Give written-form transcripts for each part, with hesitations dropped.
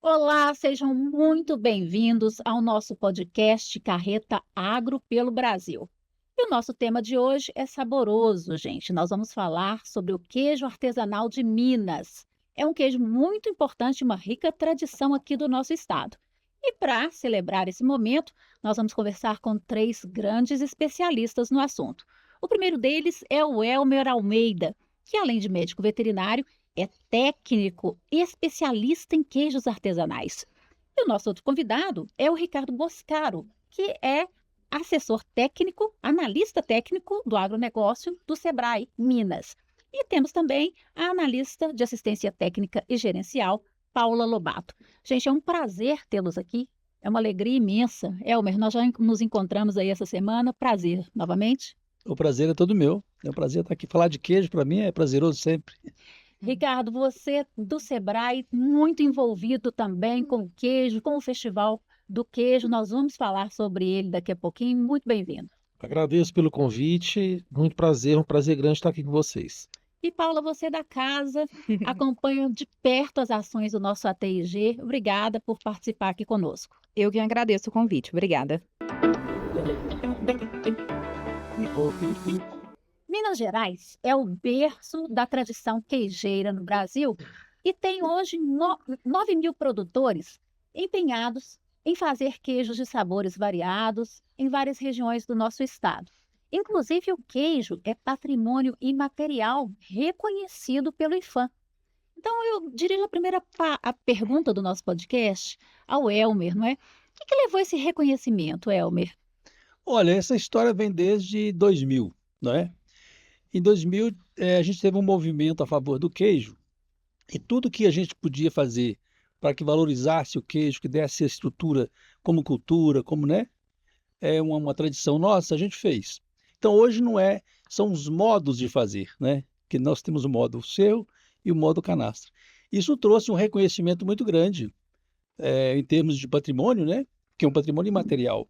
Olá, sejam muito bem-vindos ao nosso podcast Carreta Agro pelo Brasil. E o nosso tema de hoje é saboroso, gente. Nós vamos falar sobre o queijo artesanal de Minas. É um queijo muito importante e uma rica tradição aqui do nosso estado. E para celebrar esse momento, nós vamos conversar com três grandes especialistas no assunto. O primeiro deles é o Elmer Almeida, que além de médico veterinário, é técnico e especialista em queijos artesanais. E o nosso outro convidado é o Ricardo Boscaro, que é assessor técnico, analista técnico do agronegócio do Sebrae Minas. E temos também a analista de assistência técnica e gerencial, Paula Lobato. Gente, é um prazer tê-los aqui. É uma alegria imensa. Elmer, nós já nos encontramos aí essa semana. Prazer novamente. O prazer é todo meu. É um prazer estar aqui. Falar de queijo, para mim, é prazeroso sempre. Ricardo, você do Sebrae, muito envolvido também com o queijo, com o Festival do Queijo. Nós vamos falar sobre ele daqui a pouquinho. Muito bem-vindo. Agradeço pelo convite, muito prazer, um prazer grande estar aqui com vocês. E Paula, você da casa, acompanha de perto as ações do nosso ATIG. Obrigada por participar aqui conosco. Eu que agradeço o convite. Obrigada. Minas Gerais é o berço da tradição queijeira no Brasil e tem hoje 9 mil produtores empenhados em fazer queijos de sabores variados em várias regiões do nosso estado. Inclusive, o queijo é patrimônio imaterial reconhecido pelo IFAM. Então, eu dirijo a primeira a pergunta do nosso podcast ao Elmer, não é? O que levou esse reconhecimento, Elmer? Olha, essa história vem desde 2000, não é? Em 2000, a gente teve um movimento a favor do queijo e tudo que a gente podia fazer para que valorizasse o queijo, que desse a estrutura como cultura, como, né? É uma tradição nossa, a gente fez. Então, hoje não é, são os modos de fazer, né? Que nós temos o modo seu e o modo canastra. Isso trouxe um reconhecimento muito grande em termos de patrimônio, né? Que é um patrimônio imaterial.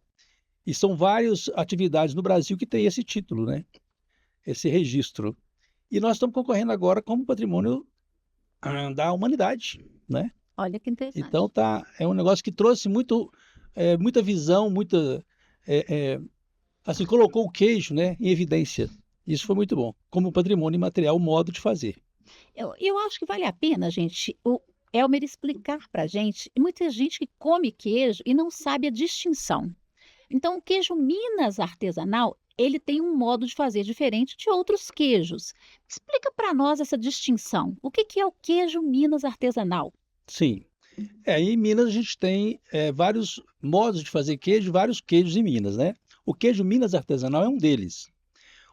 E são várias atividades no Brasil que têm esse título, né? Esse registro. E nós estamos concorrendo agora como patrimônio da humanidade, né? Olha que Então interessante. é um negócio que trouxe muita visão, assim, colocou o queijo, né, em evidência. Isso foi muito bom. Como patrimônio imaterial, o modo de fazer. Eu acho que vale a pena, gente, o Elmer explicar para a gente. Muita gente que come queijo e não sabe a distinção. Então, o queijo Minas artesanal, ele tem um modo de fazer diferente de outros queijos. Explica para nós essa distinção. O que é o queijo Minas artesanal? Sim. Em Minas a gente tem vários modos de fazer queijo, vários queijos em Minas, né? O queijo Minas artesanal é um deles.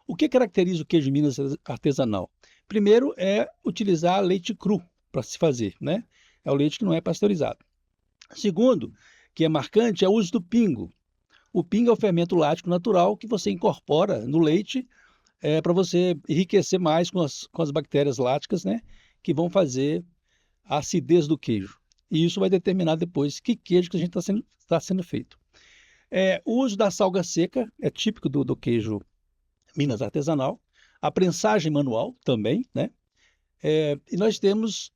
O que caracteriza o queijo Minas artesanal? Primeiro é utilizar leite cru para se fazer, né? É o leite que não é pasteurizado. Segundo, que é marcante, é o uso do pingo. O pingo é o fermento lático natural que você incorpora no leite para você enriquecer mais com as bactérias láticas, né? Que vão fazer a acidez do queijo. E isso vai determinar depois que queijo que a gente está sendo feito. O uso da salga seca é típico do queijo Minas artesanal. A prensagem manual também, né? E nós temos,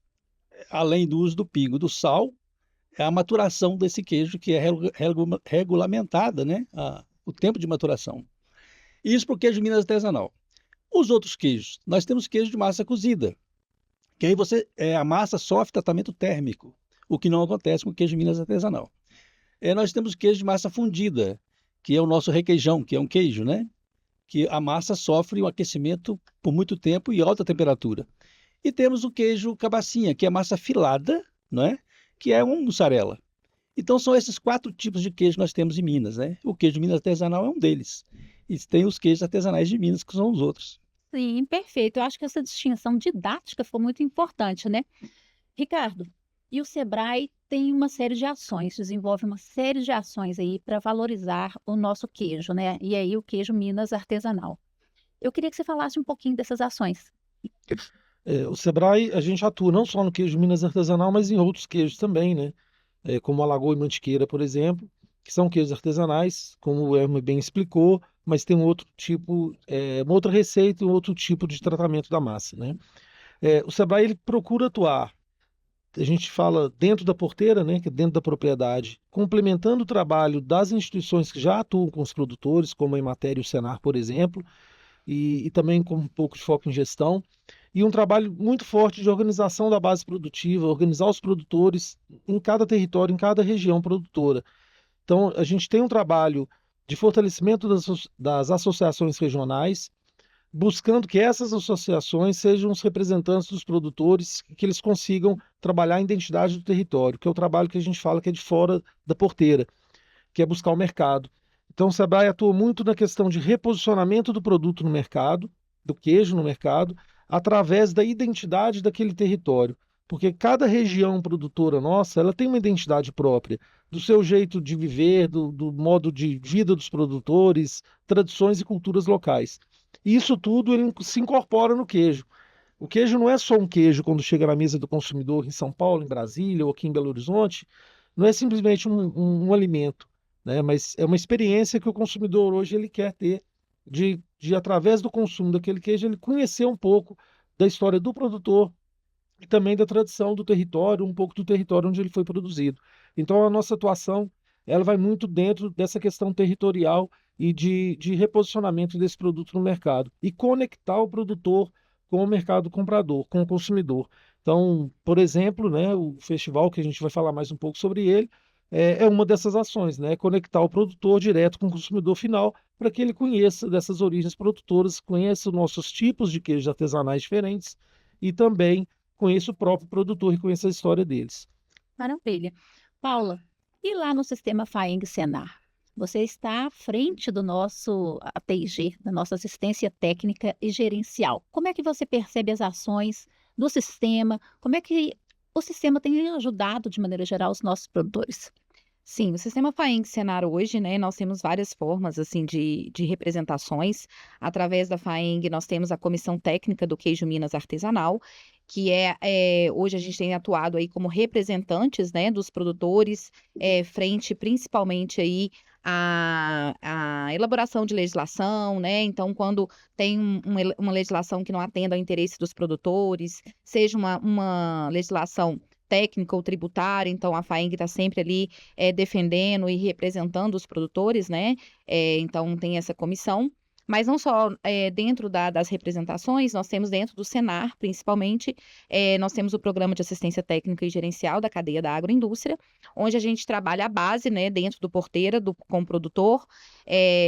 além do uso do pingo, do sal, a maturação desse queijo que é regulamentada, né? O tempo de maturação. Isso para o queijo Minas artesanal. Os outros queijos, nós temos queijo de massa cozida, que aí a massa sofre tratamento térmico, o que não acontece com o queijo Minas artesanal. Nós temos queijo de massa fundida, que é o nosso requeijão, que é um queijo, né? Que a massa sofre um aquecimento por muito tempo e alta temperatura. E temos o queijo cabacinha, que é massa filada, não é? Que é um mussarela. Então são esses 4 tipos de queijo que nós temos em Minas, né? O queijo Minas artesanal é um deles. E tem os queijos artesanais de Minas, que são os outros. Sim, perfeito. Eu acho que essa distinção didática foi muito importante, né? Ricardo, e o Sebrae tem uma série de ações, desenvolve uma série de ações aí para valorizar o nosso queijo, né? E aí o queijo Minas artesanal. Eu queria que você falasse um pouquinho dessas ações. O Sebrae, a gente atua não só no queijo Minas artesanal, mas em outros queijos também, né? Como a Lagoa e Mantiqueira, por exemplo, que são queijos artesanais, como o Hermes bem explicou, mas tem um outro tipo, uma outra receita, um outro tipo de tratamento da massa, né? O Sebrae ele procura atuar a gente fala dentro da porteira, né, que é dentro da propriedade, complementando o trabalho das instituições que já atuam com os produtores, como a Emater e o Senar, por exemplo, e também com um pouco de foco em gestão, e um trabalho muito forte de organização da base produtiva, organizar os produtores em cada território, em cada região produtora. Então, a gente tem um trabalho de fortalecimento das associações regionais, buscando que essas associações sejam os representantes dos produtores, que eles consigam trabalhar a identidade do território, que é o trabalho que a gente fala que é de fora da porteira, que é buscar o mercado. Então, o Sebrae atua muito na questão de reposicionamento do produto no mercado, do queijo no mercado, através da identidade daquele território. Porque cada região produtora nossa, ela tem uma identidade própria, do seu jeito de viver, do modo de vida dos produtores, tradições e culturas locais. E isso tudo ele se incorpora no queijo. O queijo não é só um queijo quando chega na mesa do consumidor em São Paulo, em Brasília ou aqui em Belo Horizonte, não é simplesmente um alimento, né? Mas é uma experiência que o consumidor hoje ele quer ter através do consumo daquele queijo, ele conhecer um pouco da história do produtor e também da tradição do território, um pouco do território onde ele foi produzido. Então, a nossa atuação ela vai muito dentro dessa questão territorial e de reposicionamento desse produto no mercado e conectar o produtor com o mercado comprador, com o consumidor. Então, por exemplo, né, o festival, que a gente vai falar mais um pouco sobre ele, é uma dessas ações, né? Conectar o produtor direto com o consumidor final para que ele conheça dessas origens produtoras, conheça os nossos tipos de queijos artesanais diferentes e também conheça o próprio produtor e conheça a história deles. Maravilha. Paula, e lá no sistema FAENG Senar? Você está à frente do nosso ATG, da nossa assistência técnica e gerencial. Como é que você percebe as ações do sistema? Como é que o sistema tem ajudado, de maneira geral, os nossos produtores? Sim, o sistema FAENG Senar hoje, né, nós temos várias formas, assim, de representações. Através da FAENG, nós temos a Comissão Técnica do Queijo Minas Artesanal, que hoje a gente tem atuado aí como representantes, né, dos produtores, frente principalmente aí à elaboração de legislação, né, então quando tem uma legislação que não atenda ao interesse dos produtores, seja uma legislação técnica ou tributária, então a FAENG está sempre ali defendendo e representando os produtores, né? Então tem essa comissão. Mas não só dentro das representações, nós temos dentro do Senar, principalmente, nós temos o Programa de Assistência Técnica e Gerencial da Cadeia da Agroindústria, onde a gente trabalha a base, né, dentro do porteira, com o produtor.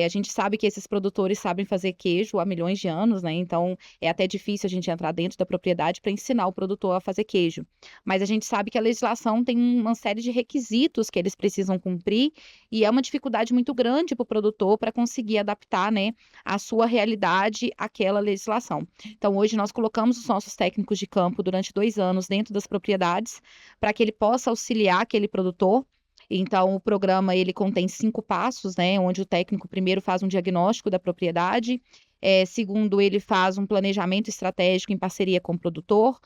A gente sabe que esses produtores sabem fazer queijo há milhões de anos, né? Então é até difícil a gente entrar dentro da propriedade para ensinar o produtor a fazer queijo. Mas a gente sabe que a legislação tem uma série de requisitos que eles precisam cumprir e é uma dificuldade muito grande para o produtor para conseguir adaptar, né, a sua realidade àquela legislação. Então, hoje nós colocamos os nossos técnicos de campo durante 2 anos dentro das propriedades para que ele possa auxiliar aquele produtor. Então, o programa ele contém 5 passos, né, onde o técnico primeiro faz um diagnóstico da propriedade, segundo, ele faz um planejamento estratégico em parceria com o produtor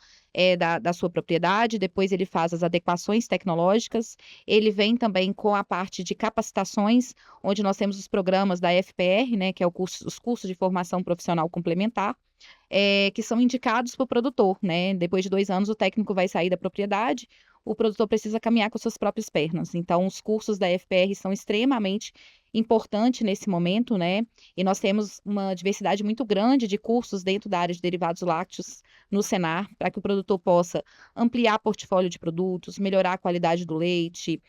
da sua propriedade, depois ele faz as adequações tecnológicas, ele vem também com a parte de capacitações, onde nós temos os programas da FPR, né, que é os cursos de formação profissional complementar, que são indicados para o produtor, né? Depois de 2 anos, o técnico vai sair da propriedade, o produtor precisa caminhar com suas próprias pernas. Então, os cursos da FPR são extremamente importantes nesse momento, né? E nós temos uma diversidade muito grande de cursos dentro da área de derivados lácteos no Senar, para que o produtor possa ampliar portfólio de produtos, melhorar a qualidade do leite,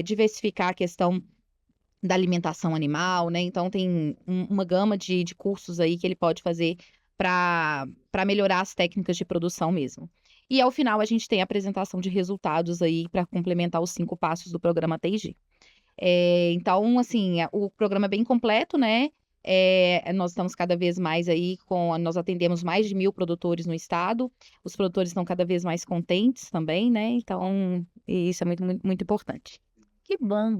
diversificar a questão da alimentação animal, né? Então, tem uma gama de cursos aí que ele pode fazer para melhorar as técnicas de produção mesmo. E ao final a gente tem a apresentação de resultados aí para complementar os 5 passos do programa TIG. Então, assim, o programa é bem completo, né? Nós estamos cada vez mais aí nós atendemos mais de 1.000 produtores no estado, os produtores estão cada vez mais contentes também, né? Então, isso é muito, muito, muito importante. Que bom,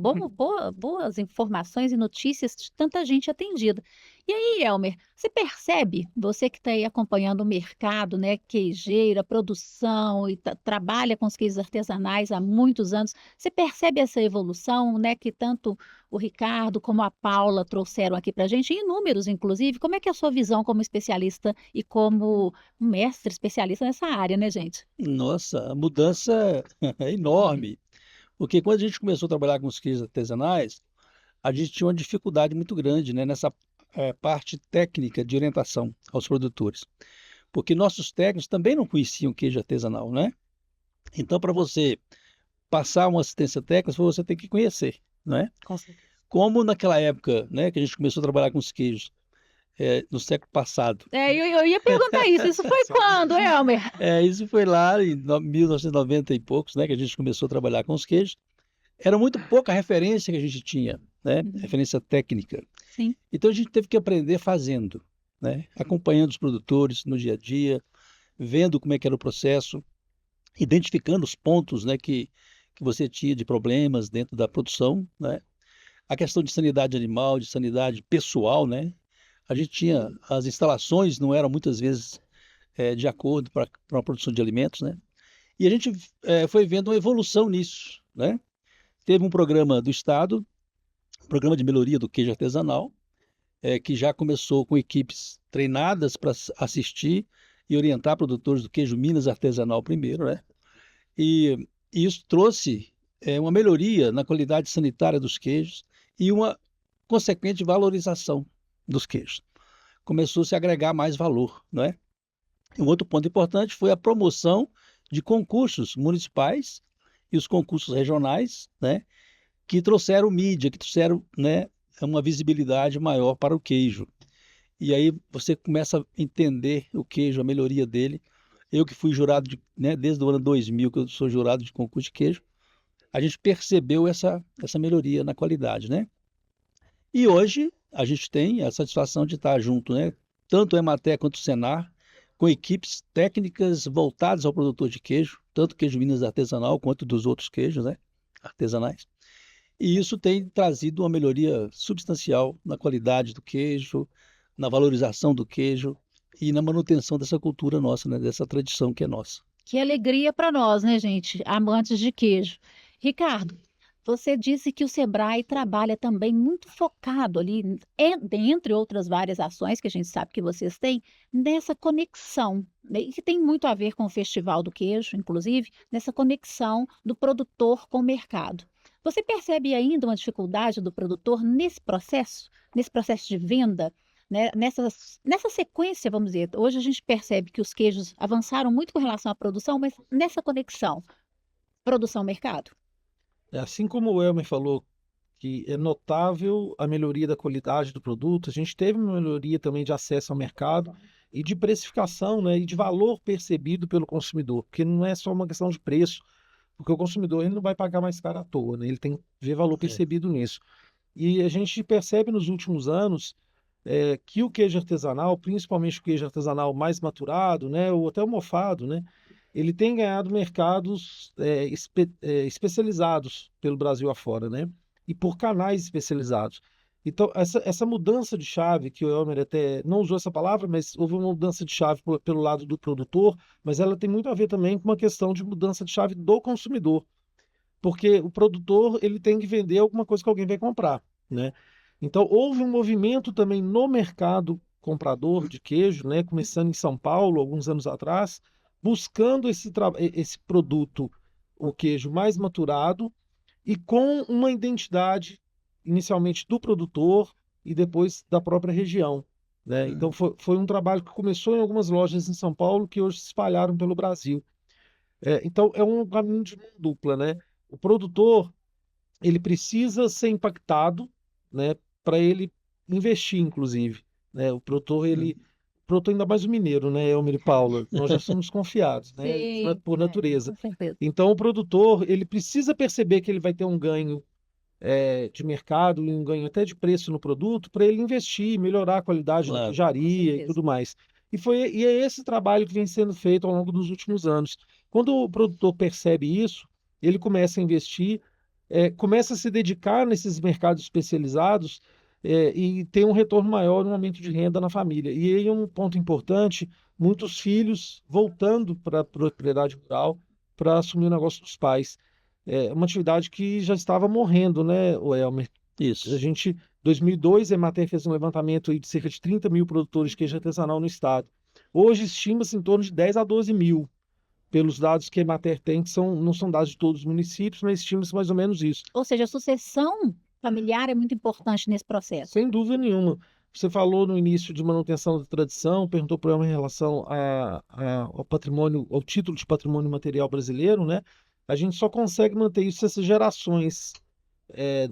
boas informações e notícias de tanta gente atendida. E aí, Elmer, você percebe, você que está aí acompanhando o mercado, né, queijeira, produção e trabalha com os queijos artesanais há muitos anos, você percebe essa evolução, né, que tanto o Ricardo como a Paula trouxeram aqui para a gente, em números, inclusive? Como é que é a sua visão como especialista e como um mestre especialista nessa área, né, gente? Nossa, a mudança é enorme. Porque quando a gente começou a trabalhar com os queijos artesanais, a gente tinha uma dificuldade muito grande, né, nessa parte técnica de orientação aos produtores. Porque nossos técnicos também não conheciam queijo artesanal, né? Então, para você passar uma assistência técnica, você tem que conhecer, né? Com certeza. Como naquela época, né, que a gente começou a trabalhar com os queijos, no século passado. Eu ia perguntar isso. Isso foi quando, Elmer? Isso foi lá em 1990 e poucos, né, que a gente começou a trabalhar com os queijos. Era muito pouca referência que a gente tinha, né? Uhum. Referência técnica. Sim. Então a gente teve que aprender fazendo, né? Acompanhando os produtores no dia a dia, vendo como é que era o processo, identificando os pontos, né, que você tinha de problemas dentro da produção, né? A questão de sanidade animal, de sanidade pessoal, né? A gente tinha, as instalações não eram muitas vezes de acordo para a produção de alimentos, né? E a gente foi vendo uma evolução nisso, né? Teve um programa do Estado, um programa de melhoria do queijo artesanal, que já começou com equipes treinadas para assistir e orientar produtores do queijo Minas artesanal primeiro, né? E isso trouxe uma melhoria na qualidade sanitária dos queijos e uma consequente valorização dos queijos. Começou -se a agregar mais valor, não é? Um outro ponto importante foi a promoção de concursos municipais e os concursos regionais, né, que trouxeram mídia, que trouxeram, né, uma visibilidade maior para o queijo. E aí você começa a entender o queijo, a melhoria dele. Eu que fui jurado, né, desde o ano 2000, que eu sou jurado de concurso de queijo, a gente percebeu essa melhoria na qualidade, né? E hoje a gente tem a satisfação de estar junto, né? Tanto o Emater quanto o Senar, com equipes técnicas voltadas ao produtor de queijo, tanto queijo Minas artesanal quanto dos outros queijos, né, artesanais. E isso tem trazido uma melhoria substancial na qualidade do queijo, na valorização do queijo e na manutenção dessa cultura nossa, né, dessa tradição que é nossa. Que alegria para nós, né, gente, amantes de queijo. Ricardo, você disse que o Sebrae trabalha também muito focado ali, dentre outras várias ações que a gente sabe que vocês têm, nessa conexão, né, e que tem muito a ver com o Festival do Queijo, inclusive, nessa conexão do produtor com o mercado. Você percebe ainda uma dificuldade do produtor nesse processo de venda, né? Nessa sequência, vamos dizer, hoje a gente percebe que os queijos avançaram muito com relação à produção, mas nessa conexão, produção-mercado? Assim como o Elmer falou que é notável a melhoria da qualidade do produto, a gente teve uma melhoria também de acesso ao mercado e de precificação, né, e de valor percebido pelo consumidor, porque não é só uma questão de preço, porque o consumidor ele não vai pagar mais caro à toa, né, ele tem que ver valor percebido nisso. E a gente percebe nos últimos anos que o queijo artesanal, principalmente o queijo artesanal mais maturado, né, ou até o mofado, né, ele tem ganhado mercados especializados pelo Brasil afora, né, e por canais especializados. Então, essa mudança de chave, que o Elmer até não usou essa palavra, mas houve uma mudança de chave pelo lado do produtor, mas ela tem muito a ver também com uma questão de mudança de chave do consumidor, porque o produtor ele tem que vender alguma coisa que alguém vai comprar, né? Então, houve um movimento também no mercado comprador de queijo, né, começando em São Paulo, alguns anos atrás, buscando esse produto, o queijo mais maturado e com uma identidade, inicialmente do produtor e depois da própria região, né? Então, foi um trabalho que começou em algumas lojas em São Paulo, que hoje se espalharam pelo Brasil. Então, é um caminho de mão dupla, né? O produtor, ele precisa ser impactado, né, para ele investir, inclusive, né? O produtor ainda mais o mineiro, né, Elmer e Paula, nós já somos confiados, né, Sim, por natureza. com certeza. Então, o produtor, ele precisa perceber que ele vai ter um ganho de mercado e um ganho até de preço no produto para ele investir, melhorar a qualidade da Claro. queijaria e tudo mais. E é esse trabalho que vem sendo feito ao longo dos últimos anos. Quando o produtor percebe isso, ele começa a investir, começa a se dedicar nesses mercados especializados, e tem um retorno maior no aumento de renda na família. E aí um ponto importante, muitos filhos voltando para a propriedade rural para assumir o negócio dos pais. É uma atividade que já estava morrendo, né, o Elmer? A Isso. gente, 2002, a Emater fez um levantamento aí de cerca de 30 mil produtores de queijo artesanal no estado. Hoje estima-se em torno de 10 a 12 mil, pelos dados que a Emater tem, que não são dados de todos os municípios, mas estima-se mais ou menos isso. Ou seja, a sucessão familiar é muito importante nesse processo. Sem dúvida nenhuma. Você falou no início de manutenção da tradição, perguntou para eu em relação ao patrimônio, ao título de patrimônio material brasileiro, né? A gente só consegue manter isso se essas gerações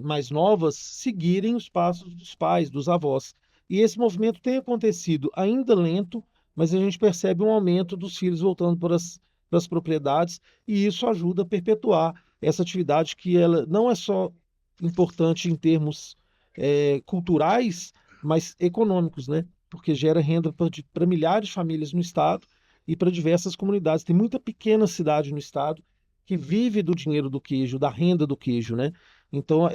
mais novas seguirem os passos dos pais, dos avós. E esse movimento tem acontecido ainda lento, mas a gente percebe um aumento dos filhos voltando para as propriedades, e isso ajuda a perpetuar essa atividade que ela não é só importante em termos culturais, mas econômicos, né? Porque gera renda para milhares de famílias no estado e para diversas comunidades. Tem muita pequena cidade no estado que vive do dinheiro do queijo, da renda do queijo, né? Então,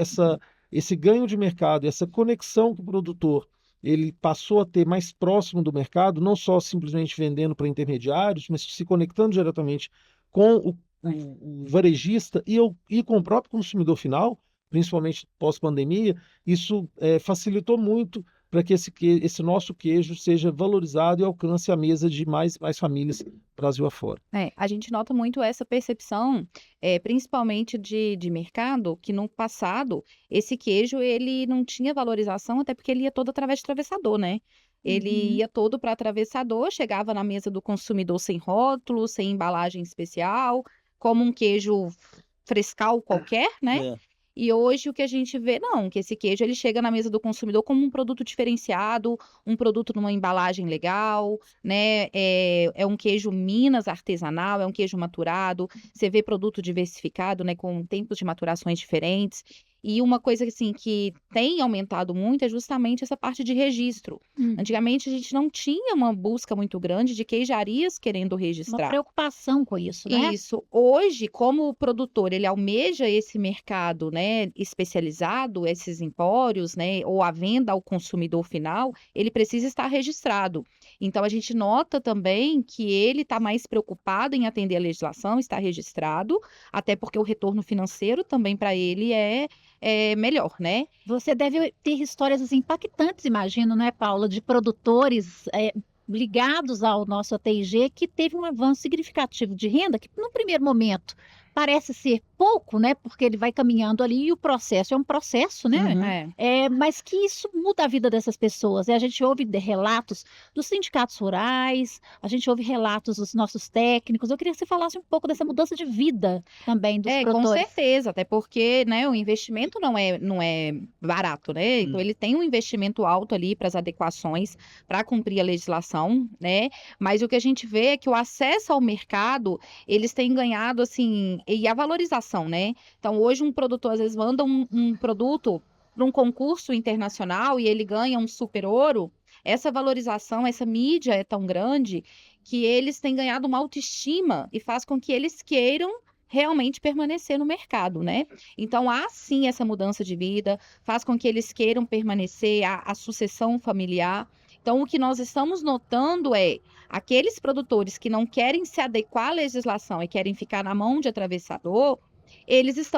esse ganho de mercado, essa conexão que o produtor ele passou a ter mais próximo do mercado, não só simplesmente vendendo para intermediários, mas se conectando diretamente com o varejista e com o próprio consumidor final, principalmente pós-pandemia, isso facilitou muito para que esse nosso queijo seja valorizado e alcance a mesa de mais famílias Brasil afora. A gente nota muito essa percepção, principalmente de mercado, que no passado esse queijo ele não tinha valorização, até porque ele ia todo através de atravessador, né? Ele ia todo para atravessador, chegava na mesa do consumidor sem rótulo, sem embalagem especial, como um queijo frescal qualquer, né? É. E hoje o que a gente vê, não, que esse queijo ele chega na mesa do consumidor como um produto diferenciado, um produto numa embalagem legal, né? É um queijo Minas artesanal, é um queijo maturado. Você vê produto diversificado, né? Com tempos de maturações diferentes. E uma coisa assim que tem aumentado muito é justamente essa parte de registro. Antigamente a gente não tinha uma busca muito grande de queijarias querendo Uma registrar. preocupação com isso, né? Isso. Hoje, como o produtor ele almeja esse mercado, né, especializado, esses empórios, né, ou a venda ao consumidor final, ele precisa estar registrado. Então, a gente nota também que ele está mais preocupado em atender a legislação, estar registrado, até porque o retorno financeiro também para ele é melhor, né? Você deve ter histórias assim, impactantes, imagino, né, Paula, de produtores ligados ao nosso ATIG que teve um avanço significativo de renda, que no primeiro momento parece ser pouco, né, porque ele vai caminhando ali e o processo é um processo, né? Mas que isso muda a vida dessas pessoas. E a gente ouve relatos dos sindicatos rurais, a gente ouve relatos dos nossos técnicos. Eu queria que você falasse um pouco dessa mudança de vida também dos Com produtores. certeza, até porque, né, o investimento não é barato, né? Então, ele tem um investimento alto ali para as adequações, para cumprir a legislação, né? Mas o que a gente vê é que o acesso ao mercado, eles têm ganhado, assim, e a valorização, né? Então, hoje um produtor, às vezes, manda um produto para um concurso internacional e ele ganha um super ouro. Essa valorização, essa mídia é tão grande que eles têm ganhado uma autoestima e faz com que eles queiram realmente permanecer no mercado, né? Então, há sim essa mudança de vida, faz com que eles queiram permanecer, a sucessão familiar. Então, o que nós estamos notando é aqueles produtores que não querem se adequar à legislação e querem ficar na mão de atravessador, eles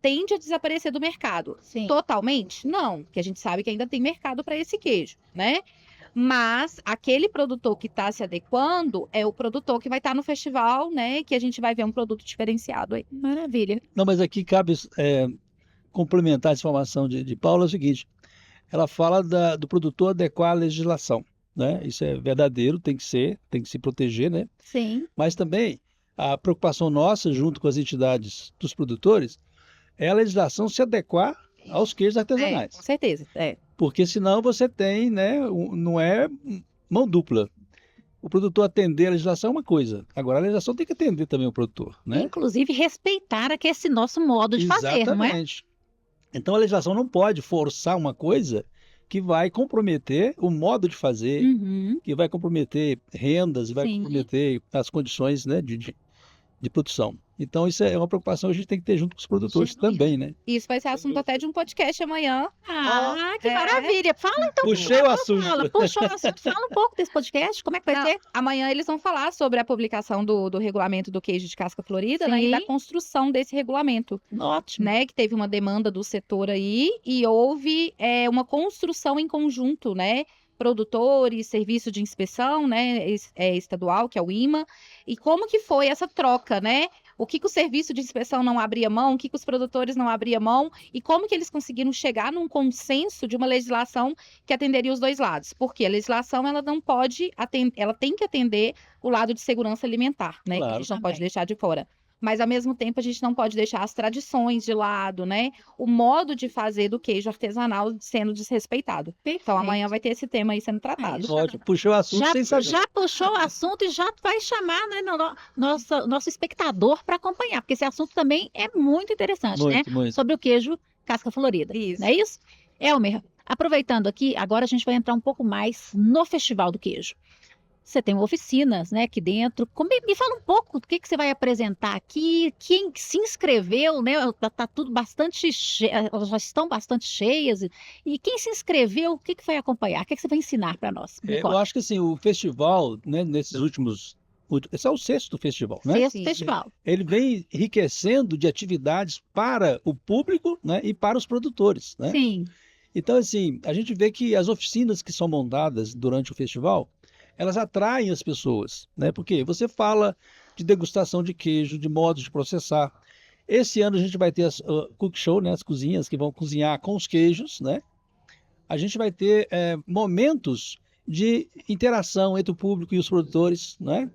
tendem a desaparecer do mercado. Sim. Totalmente? Não, porque a gente sabe que ainda tem mercado para esse queijo, né? Mas aquele produtor que está se adequando é o produtor que vai estar no festival, né? Que a gente vai ver um produto diferenciado aí. Maravilha. Não, mas aqui cabe complementar essa informação de Paula, é o seguinte, ela fala do produtor adequar à legislação, né? Isso é verdadeiro, tem que se proteger, né? Sim. Mas também a preocupação nossa, junto com as entidades dos produtores, é a legislação se adequar aos queijos artesanais. Com certeza, Porque senão você tem, né, não é mão dupla. O produtor atender a legislação é uma coisa, agora a legislação tem que atender também o produtor, né? Inclusive respeitar esse nosso modo de fazer, não é? Exatamente. Então a legislação não pode forçar uma coisa que vai comprometer o modo de fazer, que vai comprometer rendas, vai Sim. comprometer as condições, né, de produção. Então, isso é uma preocupação que a gente tem que ter junto com os produtores Genuíno. também, né? Isso vai ser assunto até de um podcast amanhã. Ah, que É. maravilha! Fala então, Puxei o assunto. Paula, puxou o assunto. Fala um pouco desse podcast, como é que vai Não, ser? amanhã eles vão falar sobre a publicação do regulamento do queijo de casca florida, né, e da Sim. construção desse regulamento, Ótimo. né, que teve uma demanda do setor aí e houve uma construção em conjunto, né, produtores, serviço de inspeção, né, estadual, que é o IMA, e como que foi essa troca, né? O que o serviço de inspeção não abria mão, o que os produtores não abriam mão, e como que eles conseguiram chegar num consenso de uma legislação que atenderia os dois lados. Porque a legislação, ela não pode ela tem que atender o lado de segurança alimentar, né? Que a Claro. gente não pode Também. deixar de fora. Mas, ao mesmo tempo, a gente não pode deixar as tradições de lado, né? O modo de fazer do queijo artesanal sendo desrespeitado. Então, amanhã vai ter esse tema aí sendo tratado. Isso. Ótimo, puxou o assunto sem saber. Já puxou o assunto e já vai chamar, né, nosso espectador para acompanhar, porque esse assunto também é muito interessante, né? Muito, muito. Sobre o queijo casca florida. Isso. Não é isso? Elmer, aproveitando aqui, agora a gente vai entrar um pouco mais no Festival do Queijo. Você tem oficinas, né, aqui dentro. Me fala um pouco do que você vai apresentar aqui, quem se inscreveu, né? Tá tudo bastante cheio, elas já estão bastante cheias. E quem se inscreveu, o que vai acompanhar? O que você vai ensinar para nós? Me Eu conta. acho que assim, o festival, né, nesses últimos. Esse é o 6º festival, né? Sexto Sim. festival. Ele vem enriquecendo de atividades para o público, né, e para os produtores, né? Sim. Então, assim, a gente vê que as oficinas que são montadas durante o festival, elas atraem as pessoas, né? Porque você fala de degustação de queijo, de modos de processar. Esse ano a gente vai ter as cook show, né? As cozinhas que vão cozinhar com os queijos, né? A gente vai ter momentos de interação entre o público e os produtores, né?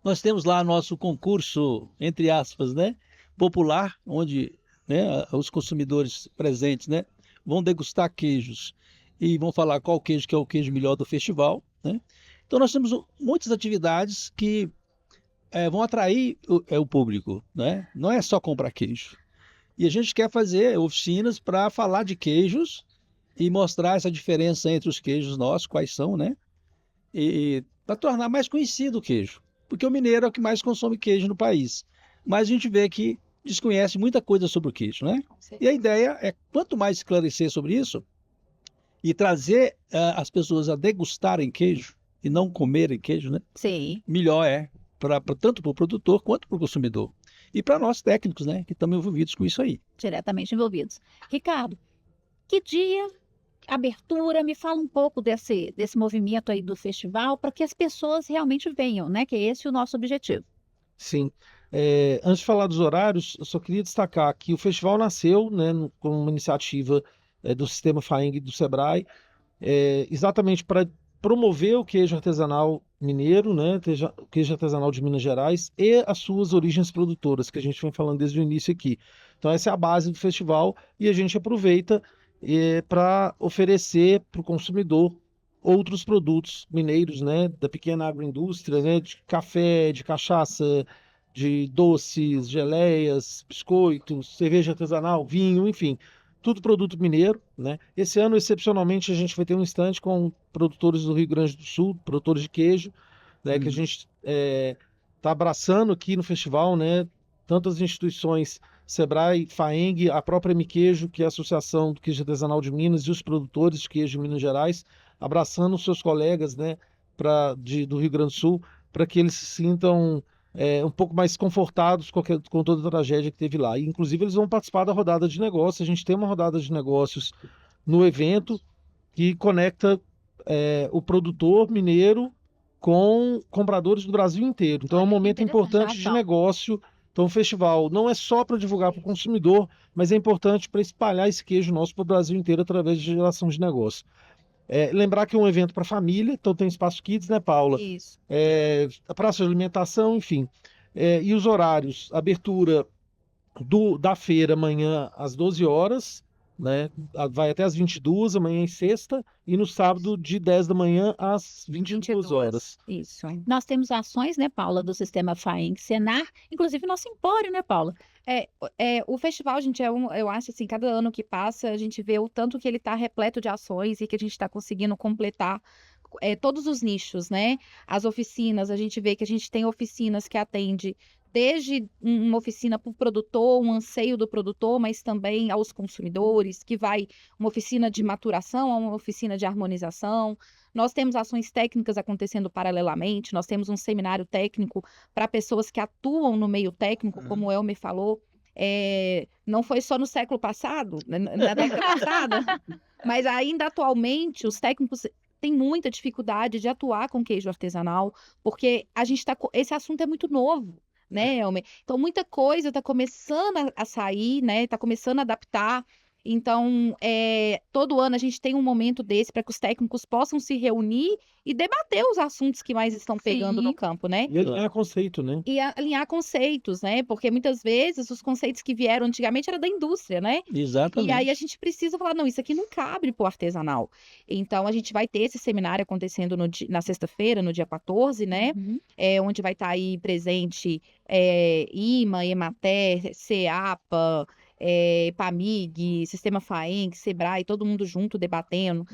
Nós temos lá nosso concurso, entre aspas, né? Popular, onde, né, os consumidores presentes, né, vão degustar queijos e vão falar qual queijo que é o queijo melhor do festival, né? Então nós temos muitas atividades que vão atrair o público, né? Não é só comprar queijo. E a gente quer fazer oficinas para falar de queijos e mostrar essa diferença entre os queijos nossos, quais são, né? E para tornar mais conhecido o queijo. Porque o mineiro é o que mais consome queijo no país. Mas a gente vê que desconhece muita coisa sobre o queijo, né? E a ideia é, quanto mais esclarecer sobre isso e trazer as pessoas a degustarem queijo e não comerem queijo, né? Sim. Melhor é, tanto para o produtor quanto para o consumidor. E para nós técnicos, né? Que estamos envolvidos com isso aí. Diretamente envolvidos. Ricardo, que dia, abertura, me fala um pouco desse movimento aí do festival para que as pessoas realmente venham, né? Que esse é o nosso objetivo. Sim. Antes de falar dos horários, eu só queria destacar que o festival nasceu, né, como uma iniciativa do Sistema FAENG e do SEBRAE, exatamente para promover o queijo artesanal mineiro, né, o queijo artesanal de Minas Gerais e as suas origens produtoras, que a gente vem falando desde o início aqui. Então essa é a base do festival e a gente aproveita para oferecer para o consumidor outros produtos mineiros, né, da pequena agroindústria, né, de café, de cachaça, de doces, geleias, biscoitos, cerveja artesanal, vinho, enfim, tudo produto mineiro, né? Esse ano, excepcionalmente, a gente vai ter um stand com produtores do Rio Grande do Sul, produtores de queijo, né, que a gente está abraçando aqui no festival, né? Tantas instituições, SEBRAE, FAENG, a própria MQueijo, que é a Associação do Queijo Artesanal de Minas, e os produtores de queijo de Minas Gerais, abraçando os seus colegas, né, do Rio Grande do Sul, para que eles se sintam um pouco mais confortados com toda a tragédia que teve lá. E, inclusive, eles vão participar da rodada de negócios. A gente tem uma rodada de negócios no evento que conecta o produtor mineiro com compradores do Brasil inteiro. Então, é um Olha que momento importante de interessante. negócio. Então, o festival não é só para divulgar para o consumidor, mas é importante para espalhar esse queijo nosso para o Brasil inteiro através de geração de negócio. Lembrar que é um evento para família, então tem espaço kids, né, Paula? Isso. A praça de alimentação, enfim. E os horários, abertura da feira amanhã às 12 horas, né? Vai até às 22, amanhã em sexta, e no sábado de 10 da manhã às 22 horas. Isso. Nós temos ações, né, Paula, do Sistema FAENG, Senar, inclusive nosso empório, né, Paula? O festival, gente, eu acho assim, cada ano que passa, a gente vê o tanto que ele está repleto de ações e que a gente está conseguindo completar todos os nichos, né? As oficinas, a gente vê que a gente tem oficinas que atende desde uma oficina para o produtor, um anseio do produtor, mas também aos consumidores, que vai uma oficina de maturação a uma oficina de harmonização. Nós temos ações técnicas acontecendo paralelamente, nós temos um seminário técnico para pessoas que atuam no meio técnico, como o Elmer falou. Não foi só no século passado, na década passada, mas ainda atualmente os técnicos têm muita dificuldade de atuar com queijo artesanal, porque esse assunto é muito novo, né, Elmer? Então, muita coisa está começando a sair, né? Está começando a adaptar. Então, todo ano a gente tem um momento desse para que os técnicos possam se reunir e debater os assuntos que mais estão pegando no campo, né? E alinhar conceito, né? E alinhar conceitos, né? Porque muitas vezes os conceitos que vieram antigamente era da indústria, né? Exatamente. E aí a gente precisa falar, não, isso aqui não cabe para o artesanal. Então, a gente vai ter esse seminário acontecendo na sexta-feira, no dia 14, né? Onde vai estar aí presente IMA, Emater, CEAPA, EPAMIG, Sistema FAENG, SEBRAE, todo mundo junto debatendo,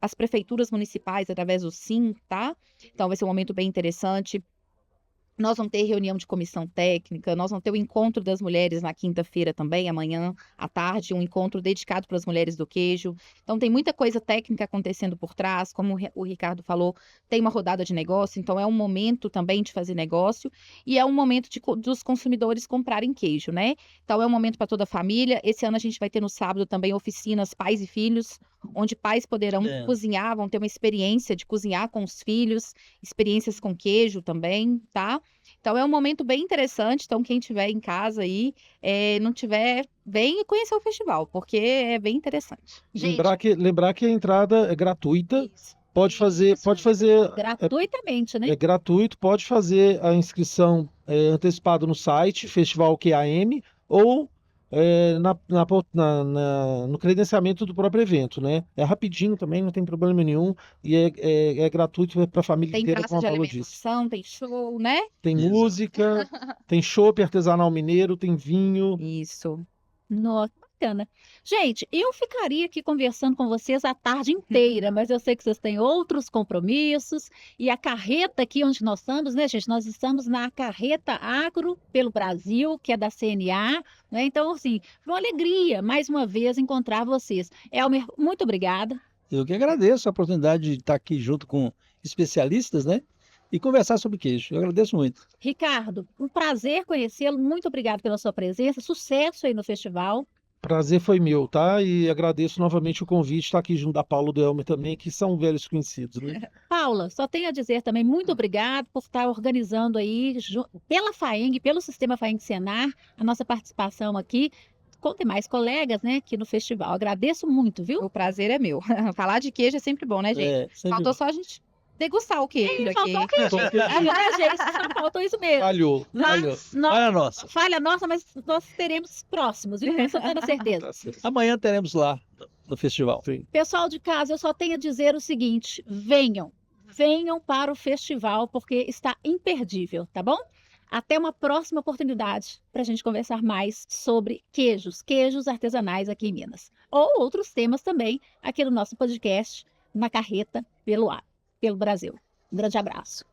as prefeituras municipais através do SIM, tá? Então vai ser um momento bem interessante. Nós vamos ter reunião de comissão técnica, nós vamos ter o encontro das mulheres na quinta-feira também, amanhã à tarde, um encontro dedicado para as mulheres do queijo. Então tem muita coisa técnica acontecendo por trás, como o Ricardo falou, tem uma rodada de negócio, então é um momento também de fazer negócio e é um momento dos consumidores comprarem queijo, né? Então é um momento para toda a família. Esse ano a gente vai ter no sábado também oficinas pais e filhos, onde pais poderão cozinhar, vão ter uma experiência de cozinhar com os filhos, experiências com queijo também, tá? Então é um momento bem interessante. Então, quem tiver em casa aí, não tiver, vem conhecer o festival, porque é bem interessante. Lembrar que a entrada é gratuita. Isso. Pode fazer gratuitamente, né? É gratuito, pode fazer a inscrição antecipada no site Festival QAM ou no credenciamento do próprio evento, né? É rapidinho também, não tem problema nenhum e é gratuito para a família Tem inteira, praça como de a Paula disse. alimentação, tem show, né? Tem música, tem chopp artesanal mineiro, tem vinho. Isso. Nossa, bacana. Gente, eu ficaria aqui conversando com vocês a tarde inteira, mas eu sei que vocês têm outros compromissos. E a carreta aqui onde nós estamos, né, gente? Nós estamos na Carreta Agro pelo Brasil, que é da CNA, né? Então, assim, foi uma alegria, mais uma vez, encontrar vocês. Elmer, muito obrigada. Eu que agradeço a oportunidade de estar aqui junto com especialistas, né? E conversar sobre queijo. Eu agradeço muito. Ricardo, um prazer conhecê-lo. Muito obrigado pela sua presença. Sucesso aí no festival. Prazer foi meu, tá? E agradeço novamente o convite, estar aqui junto da Paula e do Elmer também, que são velhos conhecidos, né? Paula, só tenho a dizer também muito obrigado por estar organizando aí, pela FAENG, pelo Sistema FAENG Senar, a nossa participação aqui com demais colegas, né, aqui no festival. Agradeço muito, viu? O prazer é meu. Falar de queijo é sempre bom, né, gente? Faltou só a gente degustar o queijo aqui. Faltou o queijo. Gente, só faltou isso mesmo. Falhou. Olha a nossa. Falha nossa, mas nós teremos próximos, viu? Com toda certeza. Amanhã teremos lá no festival. Sim. Pessoal de casa, eu só tenho a dizer o seguinte: venham para o festival, porque está imperdível, tá bom? Até uma próxima oportunidade para a gente conversar mais sobre queijos artesanais aqui em Minas. Ou outros temas também aqui no nosso podcast, na Carreta pelo Brasil. Um grande abraço.